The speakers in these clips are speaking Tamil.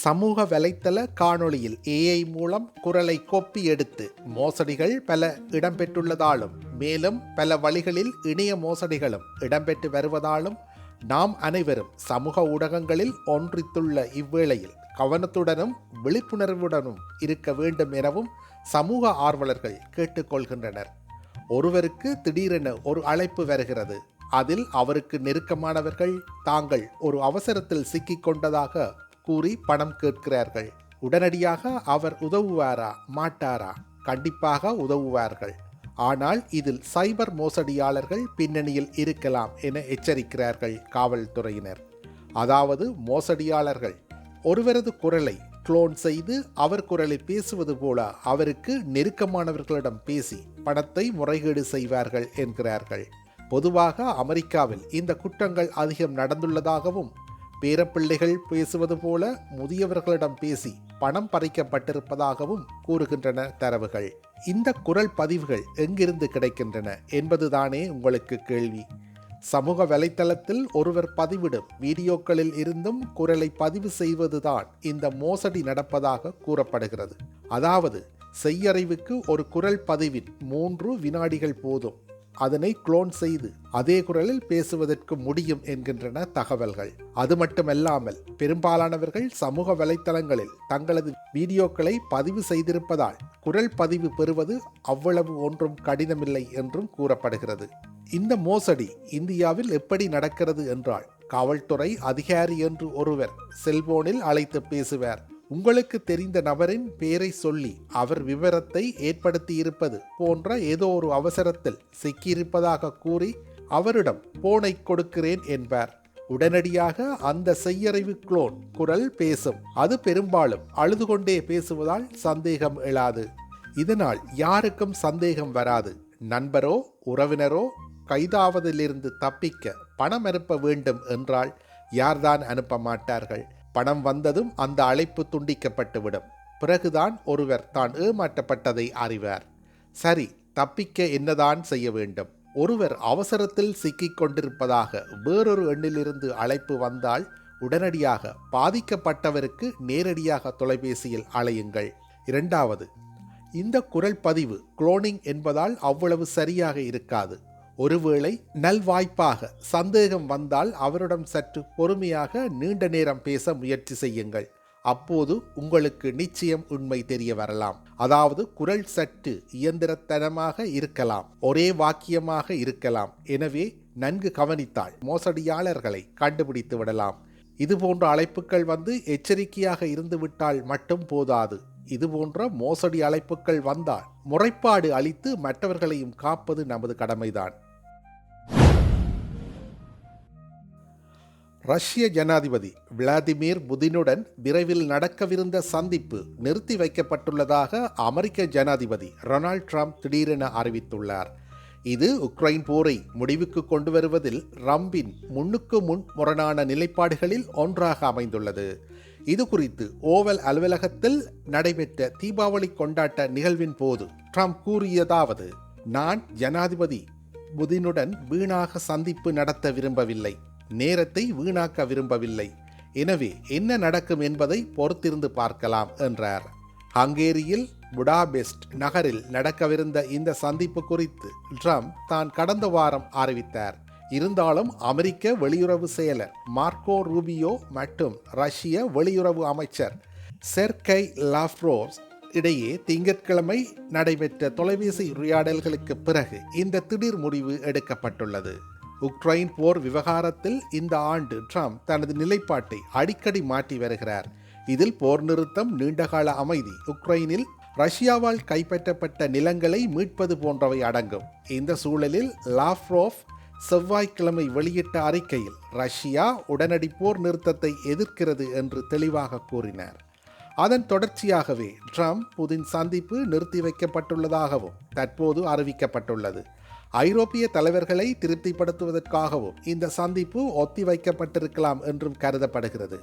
சமூக வலைத்தள காணொளியில் ஏஐ மூலம் குரலை கொப்பி எடுத்து மோசடிகள் பல இடம்பெற்றுள்ளதாலும் மேலும் பல வழிகளில் இணைய மோசடிகளும் இடம்பெற்று வருவதாலும் நாம் அனைவரும் சமூக ஊடகங்களில் ஒன்றித்துள்ள இவ்வேளையில் கவனத்துடனும் விழிப்புணர்வுடனும் இருக்க வேண்டும் எனவும் சமூக ஆர்வலர்கள் கேட்டுக்கொள்கின்றனர். ஒருவருக்கு திடீரென ஒரு அழைப்பு வருகிறது. அதில் அவருக்கு நெருக்கமானவர்கள் தாங்கள் ஒரு அவசரத்தில் சிக்கிக் கொண்டதாக கூறி பணம் கேட்கிறார்கள். உடனடியாக அவர் உதவுவாரா மாட்டாரா? கண்டிப்பாக உதவுவார்கள். ஆனால் இதில் சைபர் மோசடியாளர்கள் பின்னணியில் இருக்கலாம் என எச்சரிக்கிறார்கள் காவல்துறையினர். அதாவது மோசடியாளர்கள் ஒருவரது குரலை குளோன் செய்து அவர் குரலை பேசுவது போல அவருக்கு நெருக்கமானவர்களிடம் பேசி பணத்தை முறைகேடு செய்வார்கள் என்கிறார்கள். பொதுவாக அமெரிக்காவில் இந்த குற்றங்கள் அதிகம் நடந்துள்ளதாகவும் பேரப்பிள்ளைகள் பேசுவது போல முதியவர்களிடம் பேசி பணம் பறிக்கப்பட்டிருப்பதாகவும் கூறுகின்றன தரவுகள். இந்த குரல் பதிவுகள் எங்கிருந்து கிடைக்கின்றன என்பதுதானே உங்களுக்கு கேள்வி. சமூக வலைத்தளத்தில் ஒருவர் பதிவிடும் வீடியோக்களில் இருந்தும் குரலை பதிவு செய்வதுதான் இந்த மோசடி நடப்பதாக கூறப்படுகிறது. அதாவது செய்யறிவுக்கு ஒரு குரல் பதிவின் 3 வினாடிகள் போதும். அதனை குளோன் செய்து அதே குரலில் பேசுவதற்கு முடியும் என்கின்றன தகவல்கள். அது மட்டுமல்லாமல் பெரும்பாலானவர்கள் சமூக வலைத்தளங்களில் தங்களது வீடியோக்களை பதிவு செய்திருப்பதால் குரல் பதிவு பெறுவது அவ்வளவு ஒன்றும் கடினமில்லை என்றும் கூறப்படுகிறது. இந்த மோசடி இந்தியாவில் எப்படி நடக்கிறது என்றால், காவல்துறை அதிகாரி என்று ஒருவர் செல்போனில் அழைத்து பேசுவார். உங்களுக்கு தெரிந்த நபரின் பெயரை சொல்லி அவர் விவரத்தை ஏற்படுத்தி இருப்பது போன்ற ஏதோ ஒரு அவசரத்தில் சிக்கியிருப்பதாக கூறி அவரிடம் போனை கொடுக்கிறேன் என்பார். உடனடியாக அந்த செய்யறிவு குளோன் குரல் பேசும். அது பெரும்பாலும் அழுது கொண்டே பேசுவதால் சந்தேகம் எழாது. இதனால் யாருக்கும் சந்தேகம் வராது. நண்பரோ உறவினரோ கைதாவதிலிருந்து தப்பிக்க பணம் அனுப்ப வேண்டும் என்றால் யார்தான் அனுப்ப மாட்டார்கள்? பணம் வந்ததும் அந்த அழைப்பு துண்டிக்கப்பட்டுவிடும். பிறகுதான் ஒருவர் தான் ஏமாற்றப்பட்டதை அறிவார். சரி, தப்பிக்க என்னதான் செய்ய வேண்டும்? ஒருவர் அவசரத்தில் சிக்கிக் கொண்டிருப்பதாக வேறொரு எண்ணிலிருந்து அழைப்பு வந்தால் உடனடியாக பாதிக்கப்பட்டவருக்கு நேரடியாக தொலைபேசியில் அழையுங்கள். 2வது, இந்த குரல் பதிவு குளோனிங் என்பதால் அவ்வளவு சரியாக இருக்காது. ஒருவேளை நல்வாய்ப்பாக சந்தேகம் வந்தால் அவரிடம் சற்று பொறுமையாக நீண்ட நேரம் பேச முயற்சி செய்யுங்கள். அப்போது உங்களுக்கு நிச்சயம் உண்மை தெரிய வரலாம். அதாவது குரல் சற்று இயந்திரத்தனமாக இருக்கலாம், ஒரே வாக்கியமாக இருக்கலாம். எனவே நன்கு கவனித்தால் மோசடியாளர்களை கண்டுபிடித்து விடலாம். இதுபோன்ற அழைப்புகள் வந்து எச்சரிக்கையாக இருந்துவிட்டால் மட்டும் போதாது. இதுபோன்ற மோசடி அழைப்புகள் வந்தால் முறைப்பாடு அளித்து மற்றவர்களையும் காப்பது நமது கடமைதான். ரஷ்ய ஜனாதிபதி விளாடிமிர் புதினுடன் விரைவில் நடக்கவிருந்த சந்திப்பு நிறுத்தி வைக்கப்பட்டுள்ளதாக அமெரிக்க ஜனாதிபதி டொனால்ட் ட்ரம்ப் திடீரென அறிவித்துள்ளார். இது உக்ரைன் போரை முடிவுக்கு கொண்டு வருவதில் ட்ரம்பின் முன்னுக்கு முன் முரணான நிலைப்பாடுகளில் ஒன்றாக அமைந்துள்ளது. இது குறித்து ஓவல் அலுவலகத்தில் நடைபெற்ற தீபாவளி கொண்டாட்ட நிகழ்வின் போது ட்ரம்ப் கூறியதாவது: நான் ஜனாதிபதி புதினுடன் வீணாக சந்திப்பு நடத்த விரும்பவில்லை, நேரத்தை வீணாக்க விரும்பவில்லை. எனவே என்ன நடக்கும் என்பதை பொறுத்திருந்து பார்க்கலாம் என்றார். ஹங்கேரியில் புடாபெஸ்ட் நகரில் நடக்கவிருந்த இந்த சந்திப்பு குறித்து ட்ரம்ப் தான் கடந்த வாரம் அறிவித்தார். இருந்தாலும் அமெரிக்க வெளியுறவு செயலர் மார்க்கோ ரூபியோ மற்றும் ரஷ்ய வெளியுறவு அமைச்சர் செர்கை லாவ்ரோவ் இடையே திங்கட்கிழமை நடைபெற்ற தொலைபேசி உரையாடல்களுக்கு பிறகு இந்த திடீர் முடிவு எடுக்கப்பட்டுள்ளது. உக்ரைன் போர் விவகாரத்தில் இந்த ஆண்டு ட்ரம்ப் தனது நிலைப்பாட்டை அடிக்கடி மாற்றி வருகிறார். இதில் போர் நிறுத்தம், நீண்டகால அமைதி, உக்ரைனில் ரஷ்யாவால் கைப்பற்றப்பட்ட நிலங்களை மீட்பது போன்றவை அடங்கும். இந்த சூழலில் லாவ்ரோவ் செவ்வாய்க்கிழமை வெளியிட்ட அறிக்கையில் ரஷ்யா உடனடி போர் நிறுத்தத்தை எதிர்க்கிறது என்று தெளிவாக கூறினார். அதன் தொடர்ச்சியாகவே ட்ரம்ப் புதின் சந்திப்பு நிறுத்தி வைக்கப்பட்டுள்ளதாகவும் தற்போது அறிவிக்கப்பட்டுள்ளது. ஐரோப்பிய தலைவர்களை திருப்திப்படுத்துவதற்காகவும் இந்த சந்திப்பு ஒத்திவைக்கப்பட்டிருக்கலாம் என்றும் கருதப்படுகிறது.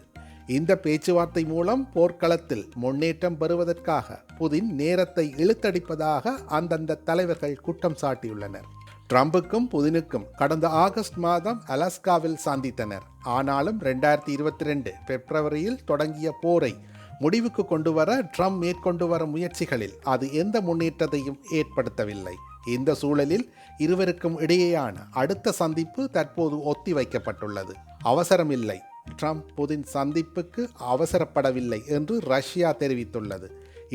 இந்த பேச்சுவார்த்தை மூலம் போர்க்களத்தில் முன்னேற்றம் பெறுவதற்காக புதின் நேரத்தை இழுத்தடிப்பதாக அந்தந்த தலைவர்கள் குற்றம் சாட்டியுள்ளனர். ட்ரம்புக்கும் புதினுக்கும் கடந்த ஆகஸ்ட் மாதம் அலாஸ்காவில் சந்தித்தனர். ஆனாலும் 2022 பிப்ரவரியில் தொடங்கிய போரை முடிவுக்கு கொண்டுவர ட்ரம்ப் மேற்கொண்டு வரும் முயற்சிகளில் அது எந்த முன்னேற்றத்தையும் ஏற்படுத்தவில்லை. இந்த சூழலில் இருவருக்கும் இடையேயான அடுத்த சந்திப்பு தற்போது ஒத்திவைக்கப்பட்டுள்ளது. அவசரமில்லை, ட்ரம்ப் புதின் சந்திப்புக்கு அவசரப்படவில்லை என்று ரஷ்யா தெரிவித்துள்ளது.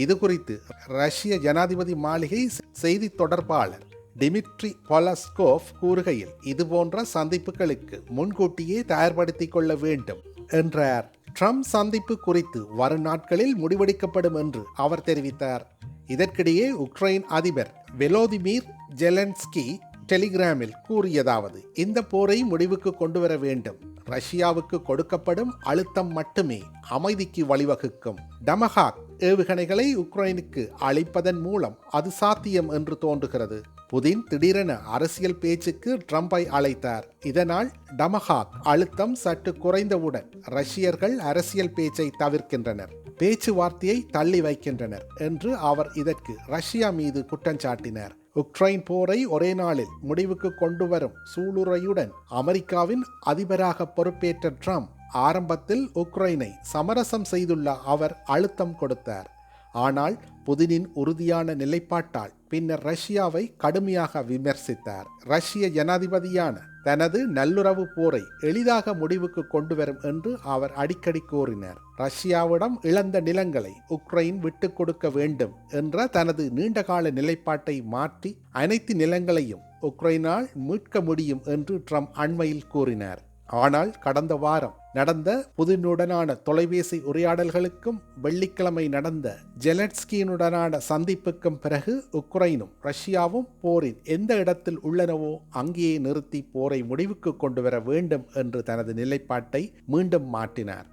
இது குறித்து ரஷ்ய ஜனாதிபதி மாளிகை செய்தி தொடர்பாளர் டிமிட்ரி பொலஸ்கோவ் கூறுகையில், இதுபோன்ற சந்திப்புகளுக்கு முன்கூட்டியே தயார்படுத்திக் கொள்ள வேண்டும் என்றார். ட்ரம்ப் சந்திப்பு குறித்து வரும் நாட்களில் முடிவெடுக்கப்படும் என்று அவர் தெரிவித்தார். இதற்கிடையே உக்ரைன் அதிபர் வெலோதிமிர் ஜெலன்ஸ்கி டெலிகிராமில் கூறியதாவது, இந்த போரை முடிவுக்கு கொண்டு வர வேண்டும். ரஷ்யாவுக்கு கொடுக்கப்படும் அழுத்தம் மட்டுமே அமைதிக்கு வழிவகுக்கும். டமஹாக் ஏவுகணைகளை உக்ரைனுக்கு அளிப்பதன் மூலம் அது சாத்தியம் என்று தோன்றுகிறது. புதின் திடீரென அரசியல் பேச்சுக்கு ட்ரம்பை அழைத்தார். இதனால் டமஹாக் அழுத்தம் சற்று குறைந்தவுடன் ரஷ்யர்கள் அரசியல் பேச்சை தவிர்க்கின்றனர், பேச்சுவார்த்தையை தள்ளி வைக்கின்றனர் என்று அவர் இதற்கு ரஷ்யா மீது குற்றஞ்சாட்டினார். உக்ரைன் போரை ஒரே நாளில் முடிவுக்கு கொண்டு வரும் சூளுரையுடன் அமெரிக்காவின் அதிபராக பொறுப்பேற்ற ட்ரம்ப் ஆரம்பத்தில் உக்ரைனை சமரசம் செய்துள்ள அவர் அழுத்தம் கொடுத்தார். ஆனால் புதினின் உறுதியான நிலைப்பாட்டால் பின்னர் ரஷ்யாவை கடுமையாக விமர்சித்தார். ரஷ்ய ஜனாதிபதியான தனது நல்லுறவு போரை எளிதாக முடிவுக்கு கொண்டு வரும் என்று அவர் அடிக்கடி கூறினார். ரஷ்யாவிடம் இழந்த நிலங்களை உக்ரைன் விட்டுக் கொடுக்க வேண்டும் என்ற தனது நீண்டகால நிலைப்பாட்டை மாற்றி அனைத்து நிலங்களையும் உக்ரைனால் மீட்க முடியும் என்று ட்ரம்ப் அண்மையில் கூறினார். ஆனால் கடந்த வாரம் நடந்த புதினுடனான தொலைபேசி உரையாடல்களுக்கும் வெள்ளிக்கிழமை நடந்த ஜெலன்ஸ்கியினுடனான சந்திப்புக்கும் பிறகு உக்ரைனும் ரஷ்யாவும் போரின் எந்த இடத்தில் உள்ளனவோ அங்கேயே நிறுத்தி போரை முடிவுக்கு கொண்டு வர வேண்டும் என்று தனது நிலைப்பாட்டை மீண்டும் மாற்றினார்.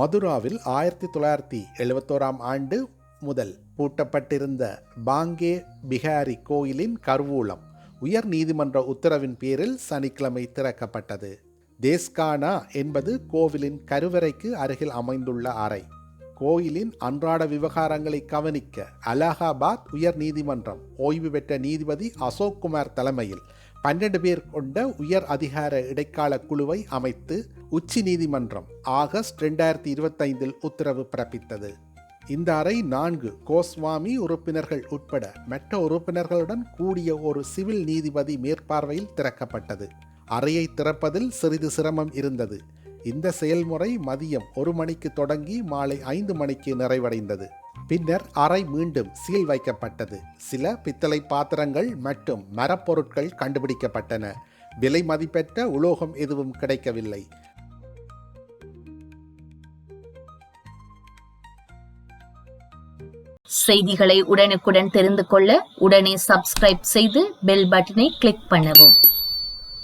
மதுராவில் 1971 ஆண்டு முதல் பூட்டப்பட்டிருந்த பாங்கே பிஹாரி கோயிலின் கருவூலம் உயர் நீதிமன்ற உத்தரவின் பேரில் சனிக்கிழமை திறக்கப்பட்டது. தேஸ்கானா என்பது கோவிலின் கருவறைக்கு அருகில் அமைந்துள்ள அறை. கோயிலின் அன்றாட விவகாரங்களை கவனிக்க அலகாபாத் உயர் நீதிமன்றம் ஓய்வு பெற்ற நீதிபதி அசோக் குமார் தலைமையில் 12 பேர் கொண்ட உயர் அதிகார இடைக்கால குழுவை அமைத்து உச்சி நீதிமன்றம் ஆகஸ்ட் 2025 உத்தரவு பிறப்பித்தது. இந்த அறை 4 கோஸ்வாமி உறுப்பினர்கள் உட்பட மற்ற உறுப்பினர்களுடன் கூடிய ஒரு சிவில் நீதிபதி மேற்பார்வையில் திறக்கப்பட்டது. அறையை திறப்பதில் சிறிது சிரமம் இருந்தது. இந்த செயல்முறை மதியம் 1 மணிக்கு தொடங்கி மாலை 5 மணிக்கு நிறைவடைந்தது. பின்னர் அறை மீண்டும் சீல் வைக்கப்பட்டது. சில பித்தளை பாத்திரங்கள் மற்றும் மரப்பொருட்கள் கண்டுபிடிக்கப்பட்டன. விலை மதிப்பற்ற உலோகம் எதுவும் கிடைக்கவில்லை. செய்திகளை உடனுக்குடன் தெரிந்து கொள்ள உடனே சப்ஸ்கிரைப் செய்து பெல் பட்டனை கிளிக் பண்ணவும்.